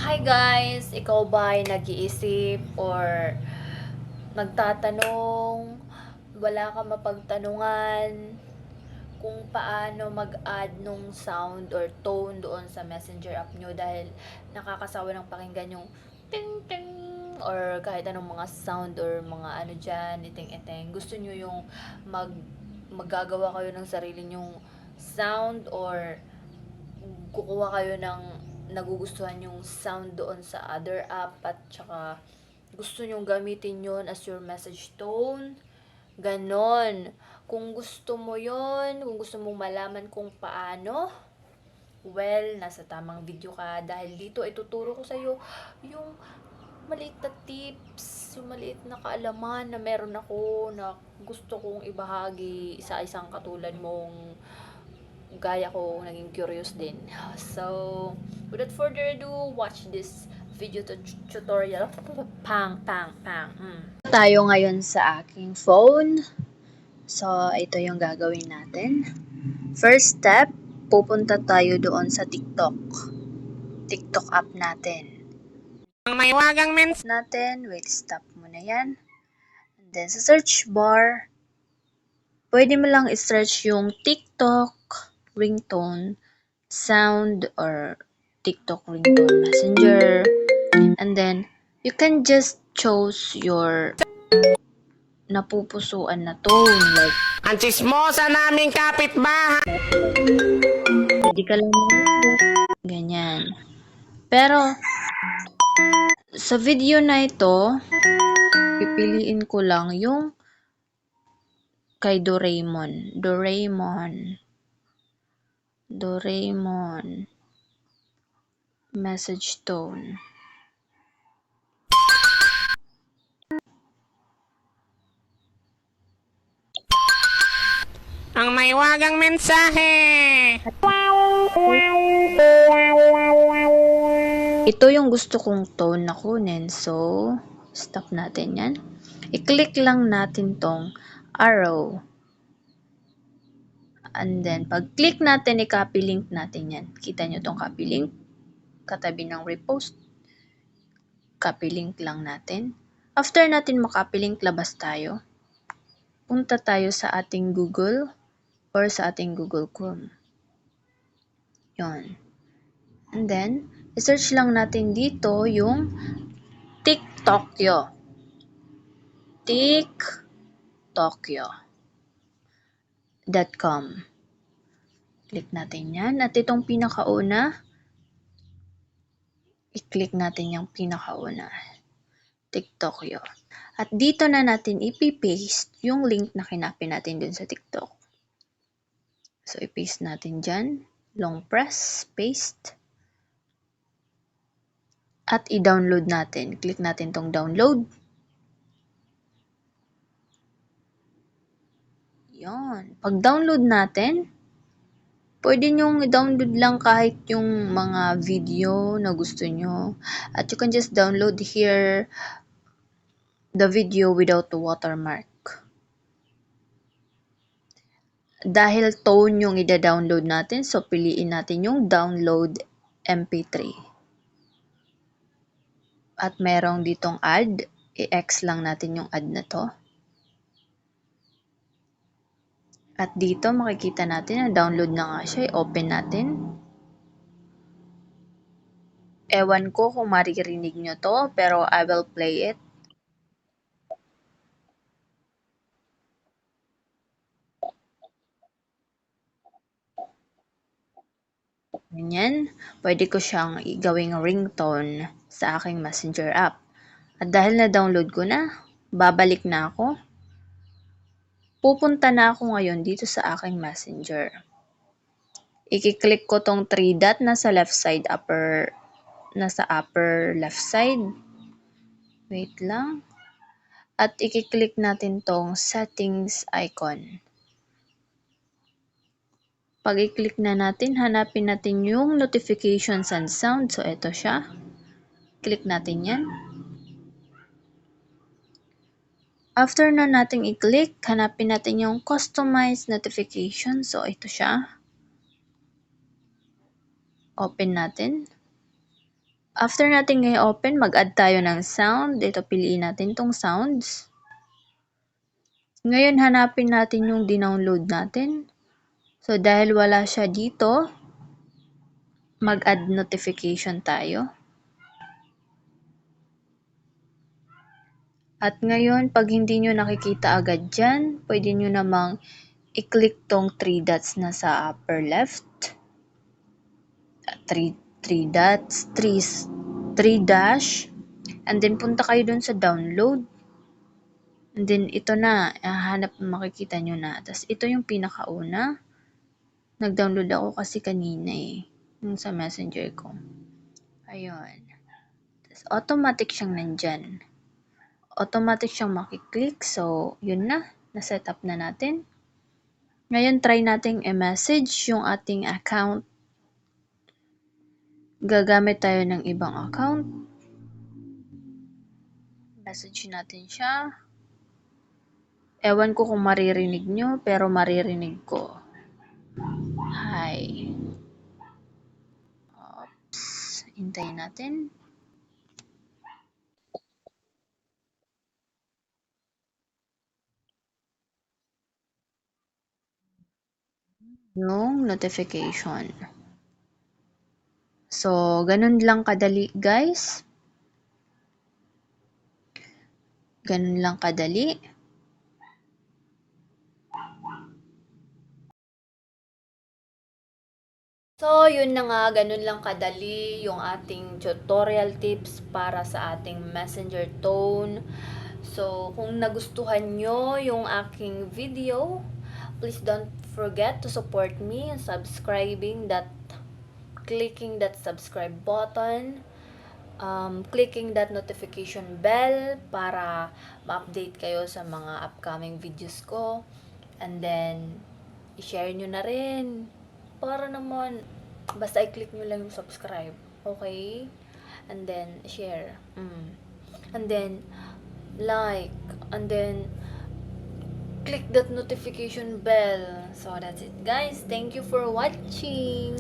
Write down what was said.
Hi guys! Ikaw ba ay nag-iisip or nagtatanong, wala ka mapagtanungan kung paano mag-add nung sound or tone doon sa messenger app nyo dahil nakakasawa ng pakinggan yung ting ting or kahit anong mga sound or mga ano dyan, iting-iting. Gusto nyo yung maggagawa kayo ng sarili nyong sound or kukuha kayo ng nagugustuhan yung sound doon sa other app at tsaka gusto nyong gamitin yon as your message tone. Ganon. Kung gusto mo yon, kung gusto mong malaman kung paano, well, nasa tamang video ka dahil dito ituturo ko sa'yo yung maliit na tips, yung maliit na kaalaman na meron ako na gusto kong ibahagi sa isang katulad mong gaya ko, naging curious din. So, without further ado, watch this video tutorial. Pang, pang, pang. Tayo ngayon sa aking phone. So, ito yung gagawin natin. First step, pupunta tayo doon sa TikTok. TikTok app natin. Ang may wagang mens Natin, wait, stop muna yan. And then, sa search bar, pwede mo lang i-search yung TikTok ringtone sound or TikTok ringtone messenger. And then, you can just choose your napupusuan na tone. Like, ang chismosa naming kapitbahay. pwede ka lang ganyan. Pero, sa video na ito, pipiliin ko lang yung kay Doraemon. Doraemon. Message tone. Ang may wagang mensahe. Ito yung gusto kong tone na kunin. So, stop natin yan. I-click lang natin tong arrow. And then, pag-click natin, i-copy link natin yan. Kita nyo tong copy link? Katabi ng repost. Copy link lang natin. After natin makopy link, labas tayo. Punta tayo sa ating Google or sa ating Google Chrome. Yon. And then, i-search lang natin dito yung TikTokyo. TikTokyo.com. Click natin yan. At itong pinakauna, i-click natin yung pinakauna. TikTokyo. At dito na natin ipipaste yung link na kinopy natin dun sa TikTok. So, i-paste natin dyan. Long press, paste. At i-download natin. Click natin tong download. Yan. Pag-download natin, pwede nyong i-download lang kahit yung mga video na gusto nyo. At you can just download here the video without the watermark. Dahil tone yung ida-download natin, so piliin natin yung download MP3. At merong ditong add, i-X lang natin yung add na to. At dito makikita natin na download na nga siya, i-open natin. Ewan ko kung maririnig nyo to, pero I will play it. Ganyan, pwede ko siyang igawing ringtone sa aking messenger app. At dahil na-download ko na, babalik na ako. Pupunta na ako ngayon dito sa aking messenger. I-click ko tong 3 dot nasa left side, nasa upper left side. Wait lang. At i-click natin tong settings icon. Pag i-click na natin, hanapin natin yung notifications and sound. So, ito siya. Click natin yan. After na nating i-click, hanapin natin yung customize notification. So, ito siya. Open natin. After natin ngayon open, mag-add tayo ng sound. Dito, piliin natin tong sounds. Ngayon, hanapin natin yung dinownload natin. So, dahil wala siya dito, mag-add notification tayo. At ngayon, pag hindi nyo nakikita agad dyan, pwede nyo namang i-click tong 3 dots na sa upper left. 3 dots, 3 dash, and then punta kayo dun sa download. And then, ito na, makikita nyo na. Tapos, ito yung pinakauna. Nag-download ako kasi kanina yung sa messenger ko. Ayun. Tapos, automatic siyang nandyan. Automatic siyang makiklik. So, yun na. Na-set up na natin. Ngayon, try nating i-message yung ating account. Gagamit tayo ng ibang account. Message natin siya. Ewan ko kung maririnig nyo, pero maririnig ko. Hi. Oops. Hintayin natin. Yung notification. So, ganun lang kadali, guys. Ganun lang kadali. So, yun na nga, ganun lang kadali yung ating tutorial tips para sa ating messenger tone. So, kung nagustuhan nyo yung aking video, please don't forget to support me and clicking that subscribe button, clicking that notification bell para ma-update kayo sa mga upcoming videos ko. And then, i-share nyo na rin. Para naman, basta i-click nyo lang yung subscribe. Okay? And then, share. And then, like. And then, click that notification bell. So, that's it, guys. Thank you for watching.